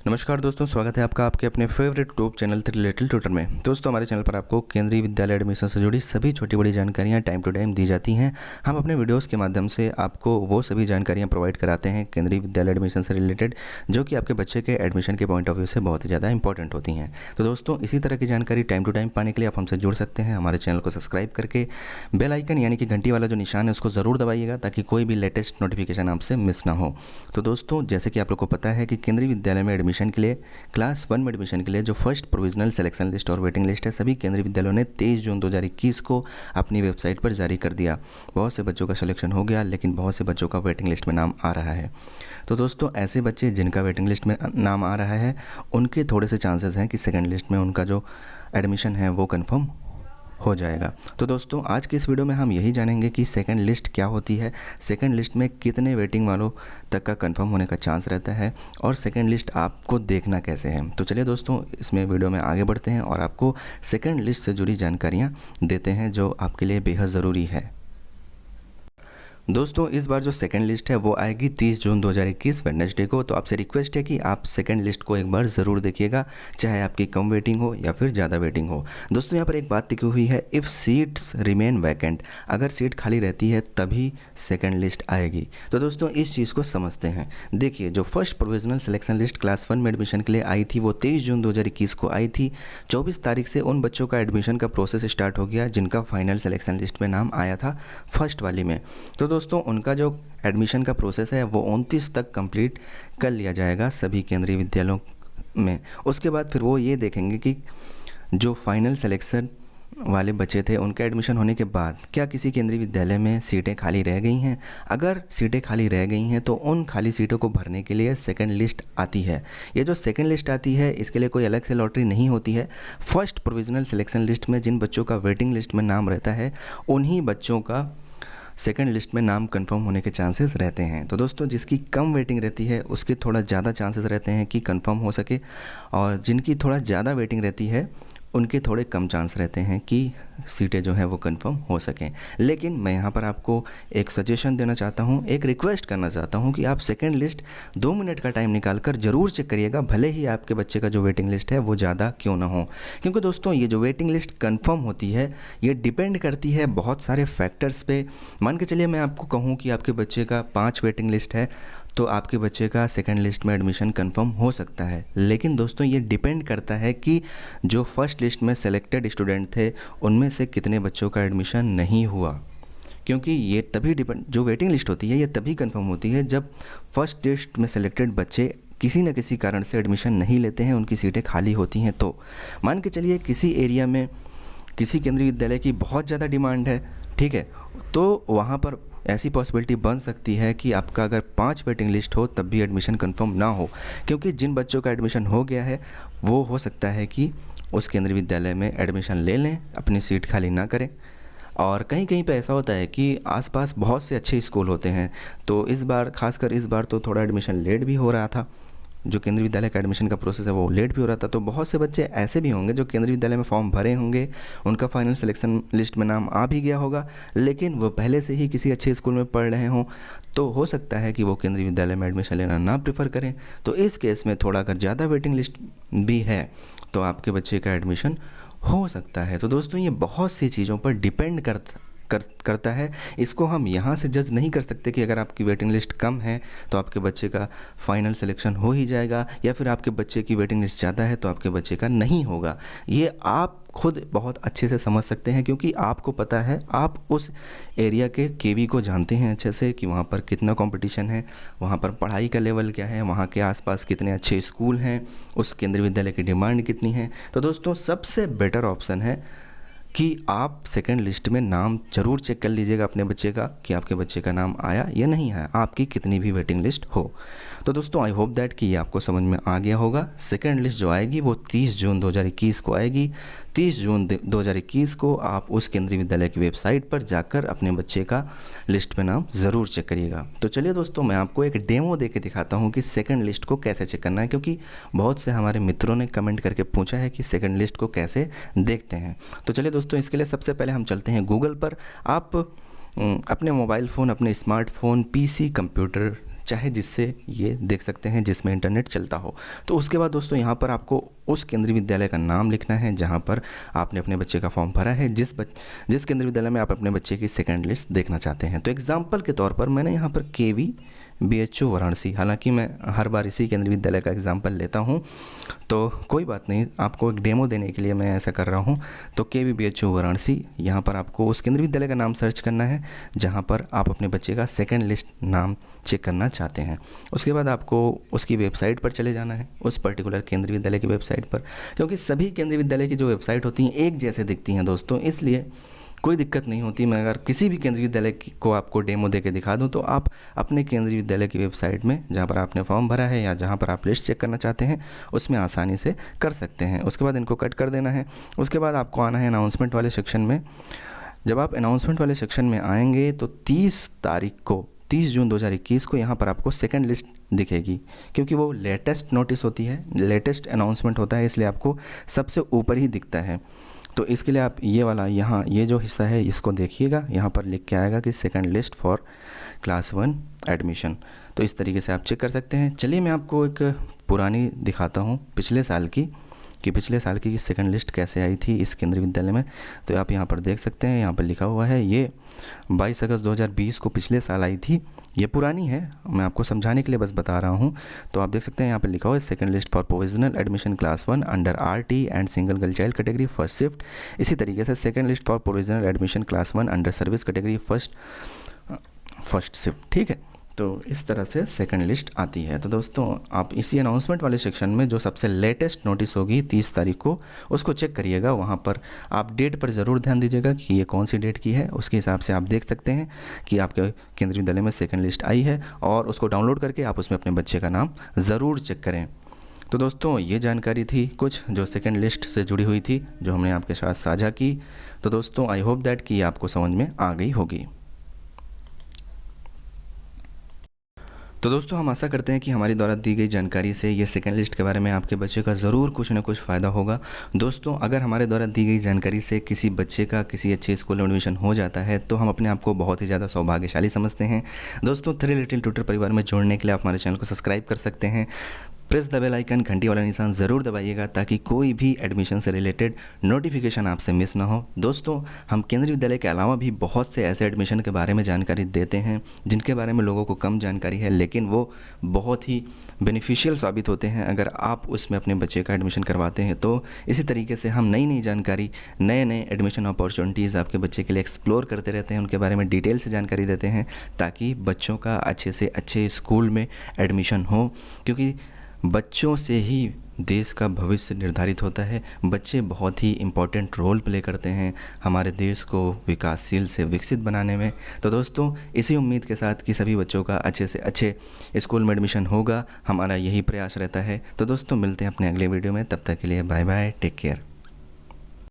नमस्कार दोस्तों, स्वागत है आपका आपके अपने favourite YouTube channel three little tutor में। दोस्तों, हमारे चैनल पर आपको केंद्रीय विद्यालय एडमिशन से जुड़ी सभी छोटी बड़ी जानकारियां टाइम टू टाइम दी जाती हैं। हम अपने वीडियोस के माध्यम से आपको वो सभी जानकारियां प्रोवाइड कराते हैं केंद्रीय विद्यालय एडमिशन से रिलेटेड, जो कि आपके बच्चे के एडमिशन के पॉइंट ऑफ व्यू से बहुत ही ज़्यादा इंपॉर्टेंट होती हैं। तो दोस्तों, इसी तरह की जानकारी टाइम टू टाइम पाने के लिए आप हमसे जुड़ सकते हैं। हमारे चैनल को सब्सक्राइब करके बेल आइकन यानी कि घंटी वाला जो निशान है उसको ज़रूर दबाइएगा, ताकि कोई भी लेटेस्ट नोटिफिकेशन आपसे मिस ना हो। तो दोस्तों, जैसे कि आप लोग को पता है कि केंद्रीय विद्यालय में एडमिशन के लिए क्लास 1 में एडमिशन के लिए जो फर्स्ट प्रोविजनल सिलेक्शन लिस्ट और वेटिंग लिस्ट है, सभी केंद्रीय विद्यालयों ने 23 जून 2021 को अपनी वेबसाइट पर जारी कर दिया। बहुत से बच्चों का सिलेक्शन हो गया, लेकिन बहुत से बच्चों का वेटिंग लिस्ट में नाम आ रहा है। तो दोस्तों, ऐसे बच्चे जिनका वेटिंग लिस्ट में नाम आ रहा है, उनके थोड़े से चांसेस हैं कि सेकेंड लिस्ट में उनका जो एडमिशन है वो कन्फर्म हो जाएगा। तो दोस्तों, आज के इस वीडियो में हम यही जानेंगे कि सेकंड लिस्ट क्या होती है, सेकंड लिस्ट में कितने वेटिंग वालों तक का कंफर्म होने का चांस रहता है, और सेकंड लिस्ट आपको देखना कैसे है। तो चलिए दोस्तों, इसमें वीडियो में आगे बढ़ते हैं और आपको सेकंड लिस्ट से जुड़ी जानकारियाँ देते हैं जो आपके लिए बेहद ज़रूरी है। दोस्तों, इस बार जो सेकंड लिस्ट है वो आएगी 30 जून 2021 वेडनेसडे को। तो आपसे रिक्वेस्ट है कि आप सेकंड लिस्ट को एक बार ज़रूर देखिएगा, चाहे आपकी कम वेटिंग हो या फिर ज़्यादा वेटिंग हो। दोस्तों, यहाँ पर एक बात लिखी हुई है, इफ़ सीट्स रिमेन वैकेंट, अगर सीट खाली रहती है तभी सेकंड लिस्ट आएगी। तो दोस्तों, इस चीज़ को समझते हैं। देखिए, जो first provisional selection list class 1 में एडमिशन के लिए आई थी वो 23 जून 2021 को आई थी। 24 तारीख से उन बच्चों का एडमिशन का प्रोसेस स्टार्ट हो गया जिनका फाइनल सिलेक्शन लिस्ट में नाम आया था फर्स्ट वाली में। तो दोस्तों, उनका जो एडमिशन का प्रोसेस है वो 29 तक कंप्लीट कर लिया जाएगा सभी केंद्रीय विद्यालयों में। उसके बाद फिर वो ये देखेंगे कि जो फाइनल सिलेक्शन वाले बच्चे थे उनका एडमिशन होने के बाद क्या किसी केंद्रीय विद्यालय में सीटें खाली रह गई हैं। अगर सीटें खाली रह गई हैं तो उन खाली सीटों को भरने के लिए सेकंड लिस्ट आती है। ये जो सेकंड लिस्ट आती है, इसके लिए कोई अलग से लॉटरी नहीं होती है। फर्स्ट प्रोविजनल सिलेक्शन लिस्ट में जिन बच्चों का वेटिंग लिस्ट में नाम रहता है, उन्हीं बच्चों का सेकंड लिस्ट में नाम कंफर्म होने के चांसेस रहते हैं। तो दोस्तों, जिसकी कम वेटिंग रहती है उसके थोड़ा ज़्यादा चांसेस रहते हैं कि कंफर्म हो सके, और जिनकी थोड़ा ज़्यादा वेटिंग रहती है उनके थोड़े कम चांस रहते हैं कि सीटें जो हैं वो कंफर्म हो सकें। लेकिन मैं यहाँ पर आपको एक सजेशन देना चाहता हूँ, एक रिक्वेस्ट करना चाहता हूँ कि आप सेकंड लिस्ट 2 मिनट का टाइम निकाल कर ज़रूर चेक करिएगा, भले ही आपके बच्चे का जो वेटिंग लिस्ट है वो ज़्यादा क्यों ना हो। क्योंकि दोस्तों, ये जो वेटिंग लिस्ट कंफर्म होती है ये डिपेंड करती है बहुत सारे फैक्टर्स पे। मान के चलिए मैं आपको कहूँ कि आपके बच्चे का 5 वेटिंग लिस्ट है, तो आपके बच्चे का सेकंड लिस्ट में एडमिशन कंफर्म हो सकता है। लेकिन दोस्तों, ये डिपेंड करता है कि जो फर्स्ट लिस्ट में सेलेक्टेड स्टूडेंट थे उनमें से कितने बच्चों का एडमिशन नहीं हुआ। क्योंकि ये तभी जो वेटिंग लिस्ट होती है ये तभी कंफर्म होती है जब फर्स्ट लिस्ट में सेलेक्टेड बच्चे किसी न किसी कारण से एडमिशन नहीं लेते हैं, उनकी सीटें खाली होती हैं। तो मान के चलिए किसी एरिया में किसी केंद्रीय विद्यालय की बहुत ज़्यादा डिमांड है, ठीक है, तो वहाँ पर ऐसी पॉसिबिलिटी बन सकती है कि आपका अगर 5 वेटिंग लिस्ट हो तब भी एडमिशन कंफर्म ना हो। क्योंकि जिन बच्चों का एडमिशन हो गया है वो हो सकता है कि उस केंद्रीय विद्यालय में एडमिशन ले लें, अपनी सीट खाली ना करें। और कहीं कहीं पे ऐसा होता है कि आसपास बहुत से अच्छे स्कूल होते हैं, तो इस बार खासकर इस बार तो थोड़ा एडमिशन लेट भी हो रहा था, जो केंद्रीय विद्यालय का एडमिशन का प्रोसेस है वो लेट भी हो रहा था। तो बहुत से बच्चे ऐसे भी होंगे जो केंद्रीय विद्यालय में फॉर्म भरे होंगे, उनका फाइनल सिलेक्शन लिस्ट में नाम आ भी गया होगा, लेकिन वो पहले से ही किसी अच्छे स्कूल में पढ़ रहे हों, तो हो सकता है कि वो केंद्रीय विद्यालय में एडमिशन लेना ना प्रेफर करें। तो इस केस में थोड़ा अगर ज़्यादा वेटिंग लिस्ट भी है तो आपके बच्चे का एडमिशन हो सकता है। तो दोस्तों, ये बहुत सी चीज़ों पर डिपेंड करता है। इसको हम यहाँ से जज नहीं कर सकते कि अगर आपकी वेटिंग लिस्ट कम है तो आपके बच्चे का फाइनल सिलेक्शन हो ही जाएगा, या फिर आपके बच्चे की वेटिंग लिस्ट ज़्यादा है तो आपके बच्चे का नहीं होगा। ये आप खुद बहुत अच्छे से समझ सकते हैं, क्योंकि आपको पता है, आप उस एरिया के केवी को जानते हैं अच्छे से कि वहाँ पर कितना कंपटीशन है, वहाँ पर पढ़ाई का लेवल क्या है, वहाँ के आसपास कितने अच्छे स्कूल हैं, उस केंद्रीय विद्यालय की डिमांड कितनी है। तो दोस्तों, सबसे बेटर ऑप्शन है कि आप सेकंड लिस्ट में नाम ज़रूर चेक कर लीजिएगा अपने बच्चे का कि आपके बच्चे का नाम आया या नहीं आया, आपकी कितनी भी वेटिंग लिस्ट हो। तो दोस्तों, आई होप दैट कि ये आपको समझ में आ गया होगा। सेकंड लिस्ट जो आएगी वो 30 जून 2021 को आएगी। 30 जून 2021 को आप उस केंद्रीय विद्यालय की वेबसाइट पर जाकर अपने बच्चे का लिस्ट में नाम ज़रूर चेक करिएगा। तो चलिए दोस्तों, मैं आपको एक डेमो दे के दिखाता हूँ कि सेकंड लिस्ट को कैसे चेक करना है, क्योंकि बहुत से हमारे मित्रों ने कमेंट करके पूछा है कि सेकंड लिस्ट को कैसे देखते हैं। तो चलिए दोस्तों, इसके लिए सबसे पहले हम चलते हैं गूगल पर। आप अपने मोबाइल फ़ोन, अपने स्मार्टफोन, पीसी, कंप्यूटर, चाहे जिससे ये देख सकते हैं जिसमें इंटरनेट चलता हो। तो उसके बाद दोस्तों यहाँ पर आपको उस केंद्रीय विद्यालय का नाम लिखना है जहाँ पर आपने अपने बच्चे का फॉर्म भरा है, जिस केंद्रीय विद्यालय में आप अपने बच्चे की सेकंड लिस्ट देखना चाहते हैं। तो एग्जाम्पल के तौर पर मैंने यहाँ पर केवी BHU वाराणसी, हालांकि मैं हर बार इसी केंद्रीय विद्यालय का एग्जाम्पल लेता हूं, तो कोई बात नहीं, आपको एक डेमो देने के लिए मैं ऐसा कर रहा हूं। तो KV BHU वाराणसी, यहाँ पर आपको उस केंद्रीय विद्यालय का नाम सर्च करना है जहाँ पर आप अपने बच्चे का सेकंड लिस्ट नाम चेक करना चाहते हैं। उसके बाद आपको उसकी वेबसाइट पर चले जाना है, उस पर्टिकुलर केंद्रीय विद्यालय की वेबसाइट पर, क्योंकि सभी केंद्रीय विद्यालय की जो वेबसाइट होती हैं एक जैसे दिखती हैं दोस्तों, इसलिए कोई दिक्कत नहीं होती। मैं अगर किसी भी केंद्रीय विद्यालय को आपको डेमो दे के दिखा दूँ तो आप अपने केंद्रीय विद्यालय की वेबसाइट में जहाँ पर आपने फॉर्म भरा है या जहाँ पर आप लिस्ट चेक करना चाहते हैं उसमें आसानी से कर सकते हैं। उसके बाद इनको कट कर देना है। उसके बाद आपको आना है अनाउंसमेंट वाले सेक्शन में। जब आप अनाउंसमेंट वाले सेक्शन में आएंगे तो 30 जून 2021 को यहाँ पर आपको सेकंड लिस्ट दिखेगी, क्योंकि वो लेटेस्ट नोटिस होती है, लेटेस्ट अनाउंसमेंट होता है, इसलिए आपको सबसे ऊपर ही दिखता है। तो इसके लिए आप ये वाला यहाँ ये जो हिस्सा है इसको देखिएगा, यहाँ पर लिख के आएगा कि second list for class 1 admission. तो इस तरीके से आप चेक कर सकते हैं। चलिए मैं आपको एक पुरानी दिखाता हूँ पिछले साल की सेकंड लिस्ट कैसे आई थी इस केंद्रीय विद्यालय में। तो आप यहाँ पर देख सकते हैं, यहाँ पर लिखा हुआ है ये 22 अगस्त 2020 को पिछले साल आई थी। ये पुरानी है, मैं आपको समझाने के लिए बस बता रहा हूँ। तो आप देख सकते हैं यहाँ पर लिखा हुआ है second list for provisional admission class 1 under RT and single girl child category first shift. इसी तरीके से second list for provisional admission class 1 under service category first shift. ठीक है, तो इस तरह से सेकंड लिस्ट आती है। तो दोस्तों आप इसी अनाउंसमेंट वाले सेक्शन में जो सबसे लेटेस्ट नोटिस होगी 30 तारीख को, उसको चेक करिएगा। वहाँ पर आप डेट पर ज़रूर ध्यान दीजिएगा कि ये कौन सी डेट की है। उसके हिसाब से आप देख सकते हैं कि आपके केंद्रीय विद्यालय में सेकंड लिस्ट आई है, और उसको डाउनलोड करके आप उसमें अपने बच्चे का नाम ज़रूर चेक करें। तो दोस्तों ये जानकारी थी कुछ जो सेकंड लिस्ट से जुड़ी हुई थी, जो हमने आपके साथ साझा की। तो दोस्तों आई होप दैट कि आपको समझ में आ गई होगी। तो दोस्तों हम आशा करते हैं कि हमारी द्वारा दी गई जानकारी से ये सेकंड लिस्ट के बारे में आपके बच्चे का ज़रूर कुछ ना कुछ फ़ायदा होगा। दोस्तों अगर हमारे द्वारा दी गई जानकारी से किसी बच्चे का किसी अच्छे स्कूल में एडमिशन हो जाता है तो हम अपने आप को बहुत ही ज़्यादा सौभाग्यशाली समझते हैं। दोस्तों 3 लिटिल ट्यूटर परिवार में जुड़ने के लिए आप हमारे चैनल को सब्सक्राइब कर सकते हैं। प्रेस द बेल आइकन, घंटी वाला निशान ज़रूर दबाइएगा ताकि कोई भी एडमिशन से रिलेटेड नोटिफिकेशन आपसे मिस ना हो। दोस्तों हम केंद्रीय विद्यालय के अलावा भी बहुत से ऐसे एडमिशन के बारे में जानकारी देते हैं जिनके बारे में लोगों को कम जानकारी है, लेकिन वो बहुत ही बेनिफिशियल साबित होते हैं अगर आप उसमें अपने बच्चे का एडमिशन करवाते हैं। तो इसी तरीके से हम नई जानकारी, नए एडमिशन अपॉर्चुनिटीज़ आपके बच्चे के लिए एक्सप्लोर करते रहते हैं, उनके बारे में डिटेल से जानकारी देते हैं ताकि बच्चों का अच्छे से अच्छे स्कूल में एडमिशन हो, क्योंकि बच्चों से ही देश का भविष्य निर्धारित होता है। बच्चे बहुत ही इम्पोर्टेंट रोल प्ले करते हैं हमारे देश को विकासशील से विकसित बनाने में। तो दोस्तों इसी उम्मीद के साथ कि सभी बच्चों का अच्छे से अच्छे स्कूल में एडमिशन होगा, हमारा यही प्रयास रहता है। तो दोस्तों मिलते हैं अपने अगले वीडियो में, तब तक के लिए बाय बाय, टेक केयर।